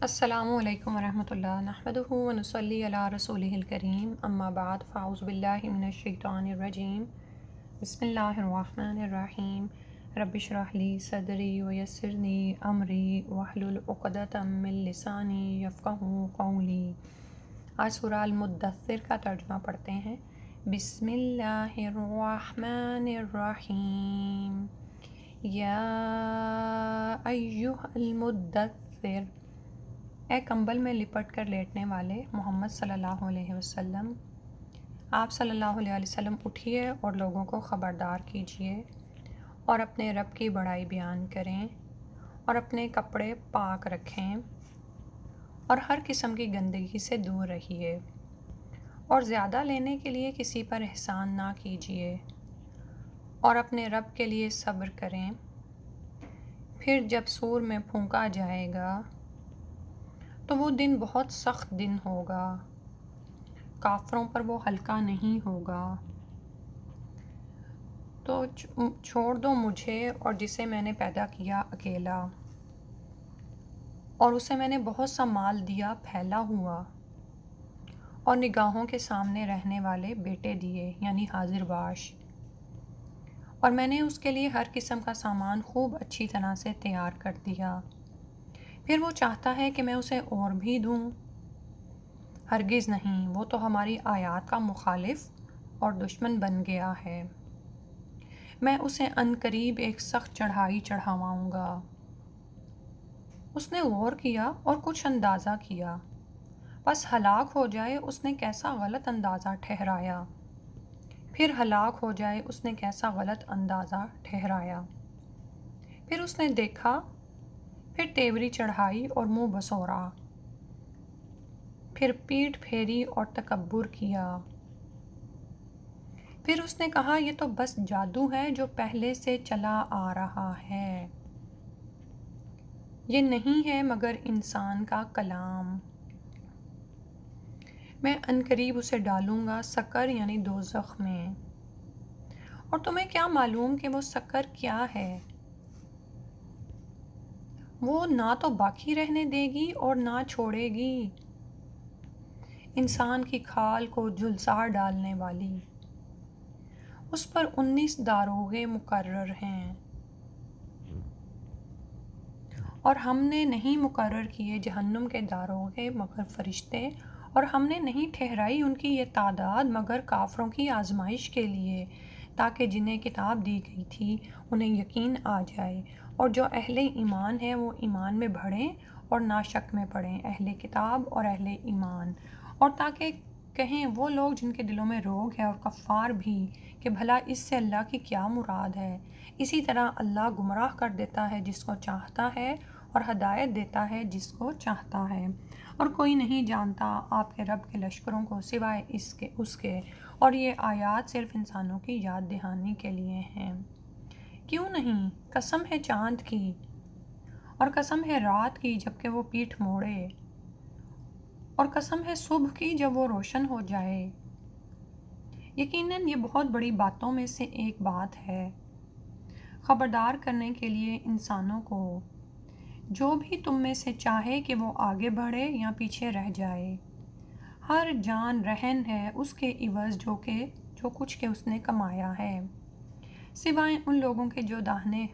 السلام علیکم ورحمۃ اللہ نحمدہ ونصلی علی رسولہ الکریم اما بعد فاعوذ باللہ من الشیطان الرجیم بسم اللہ الرحمن الرحیم رب اشرح لی صدری ویسرنی امری واحلل عقدۃ من لسانی یفقہوا قولی۔ آج سورہ المدثر کا ترجمہ پڑھتے ہیں۔ بسم اللہ الرحمن الرحیم یا ایھا المدثر، اے کمبل میں لپٹ کر لیٹنے والے محمد صلی اللہ علیہ وسلم، آپ صلی اللہ علیہ وسلم اٹھیے اور لوگوں کو خبردار کیجیے اور اپنے رب کی بڑائی بیان کریں اور اپنے کپڑے پاک رکھیں اور ہر قسم کی گندگی سے دور رہیے اور زیادہ لینے کے لیے کسی پر احسان نہ کیجیے اور اپنے رب کے لیے صبر کریں۔ پھر جب سور میں پھونکا جائے گا تو وہ دن بہت سخت دن ہوگا، کافروں پر وہ ہلکا نہیں ہوگا۔ تو چھوڑ دو مجھے اور جسے میں نے پیدا کیا اکیلا، اور اسے میں نے بہت سا مال دیا پھیلا ہوا، اور نگاہوں کے سامنے رہنے والے بیٹے دیے یعنی حاضر باش، اور میں نے اس کے لیے ہر قسم کا سامان خوب اچھی طرح سے تیار کر دیا۔ پھر وہ چاہتا ہے کہ میں اسے اور بھی دوں؟ ہرگز نہیں، وہ تو ہماری آیات کا مخالف اور دشمن بن گیا ہے۔ میں اسے عنقریب ایک سخت چڑھائی چڑھاواؤں گا۔ اس نے غور کیا اور کچھ اندازہ کیا، پس ہلاک ہو جائے اس نے کیسا غلط اندازہ ٹھہرایا۔ پھر ہلاک ہو جائے اس نے کیسا غلط اندازہ ٹھہرایا۔ پھر اس نے دیکھا، پھر تیوری چڑھائی اور منہ بسورا، پھر پیٹھ پھیری اور تکبر کیا۔ پھر اس نے کہا یہ تو بس جادو ہے جو پہلے سے چلا آ رہا ہے، یہ نہیں ہے مگر انسان کا کلام۔ میں عنقریب اسے ڈالوں گا سقر یعنی دوزخ میں، اور تمہیں کیا معلوم کہ وہ سقر کیا ہے؟ وہ نہ تو باقی رہنے دے گی اور نہ چھوڑے گی، انسان کی کھال کو جھلسا ڈالنے والی۔ اس پر 19 داروغے مقرر ہیں، اور ہم نے نہیں مقرر کیے جہنم کے داروغے مگر فرشتے، اور ہم نے نہیں ٹھہرائی ان کی یہ تعداد مگر کافروں کی آزمائش کے لیے، تاکہ جنہیں کتاب دی گئی تھی انہیں یقین آ جائے، اور جو اہل ایمان ہیں وہ ایمان میں بڑھیں اور نہ شک میں پڑیں، اہل کتاب اور اہل ایمان، اور تاکہ کہیں وہ لوگ جن کے دلوں میں روگ ہے اور کفار بھی کہ بھلا اس سے اللہ کی کیا مراد ہے۔ اسی طرح اللہ گمراہ کر دیتا ہے جس کو چاہتا ہے اور ہدایت دیتا ہے جس کو چاہتا ہے، اور کوئی نہیں جانتا آپ کے رب کے لشکروں کو سوائے اس کے، اور یہ آیات صرف انسانوں کی یاد دہانی کے لیے ہیں۔ کیوں نہیں؟ قسم ہے چاند کی اور قسم ہے رات کی جب کہ وہ پیٹھ موڑے، اور قسم ہے صبح کی جب وہ روشن ہو جائے۔ یقیناً یہ بہت بڑی باتوں میں سے ایک بات ہے، خبردار کرنے کے لیے انسانوں کو، جو بھی تم میں سے چاہے کہ وہ آگے بڑھے یا پیچھے رہ جائے۔ ہر جان رہن ہے اس کے عوض جو کچھ کہ اس نے کمایا ہے، سوائے ان لوگوں کے جو داہنے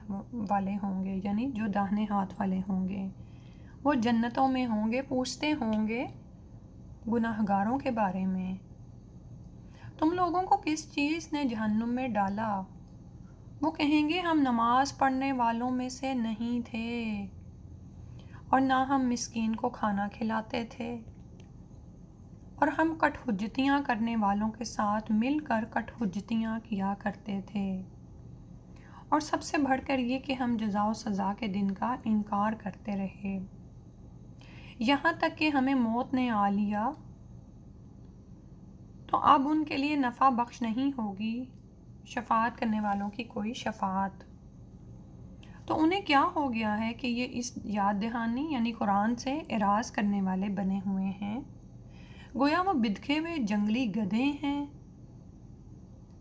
والے ہوں گے یعنی جو داہنے ہاتھ والے ہوں گے، وہ جنتوں میں ہوں گے، پوچھتے ہوں گے گناہگاروں کے بارے میں، تم لوگوں کو کس چیز نے جہنم میں ڈالا؟ وہ کہیں گے ہم نماز پڑھنے والوں میں سے نہیں تھے اور نہ ہم مسکین کو کھانا کھلاتے تھے، اور ہم کٹ حجتیاں کرنے والوں کے ساتھ مل کر کٹ حجتیاں کیا کرتے تھے، اور سب سے بڑھ کر یہ کہ ہم جزا و سزا کے دن کا انکار کرتے رہے، یہاں تک کہ ہمیں موت نے آ لیا، تو اب ان کے لیے نفع بخش نہیں ہوگی شفاعت کرنے والوں کی کوئی شفاعت۔ تو انہیں کیا ہو گیا ہے کہ یہ اس یاد دہانی یعنی قرآن سے اعراض کرنے والے بنے ہوئے ہیں، گویا وہ بدکے ہوئے جنگلی گدھے ہیں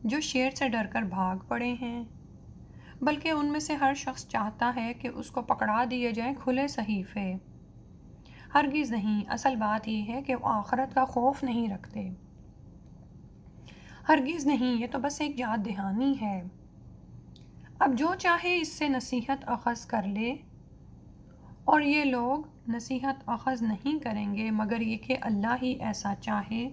جو شیر سے ڈر کر بھاگ پڑے ہیں، بلکہ ان میں سے ہر شخص چاہتا ہے کہ اس کو پکڑا دیے جائیں کھلے صحیفے، ہرگز نہیں، اصل بات یہ ہے کہ وہ آخرت کا خوف نہیں رکھتے۔ ہرگز نہیں، یہ تو بس ایک یاد دہانی ہے۔ اب جو چاہے اس سے نصیحت اخذ کر لے، اور یہ لوگ نصیحت اخذ نہیں کریں گے مگر یہ کہ اللہ ہی ایسا چاہے،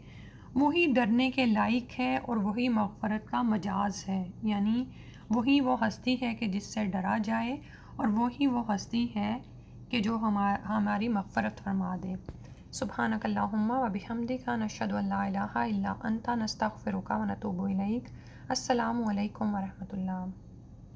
وہی ڈرنے کے لائق ہے اور وہی مغفرت کا مجاز ہے، یعنی وہی وہ ہستی ہے کہ جس سے ڈرا جائے، اور وہی وہ ہستی ہے کہ جو ہماری مغفرت فرما دے۔ سبحانک اللہم و بحمدک، نشہد ان لا الہ الا انت، نستغفرک و نتوب الیک۔ السلام علیکم ورحمۃ اللہ۔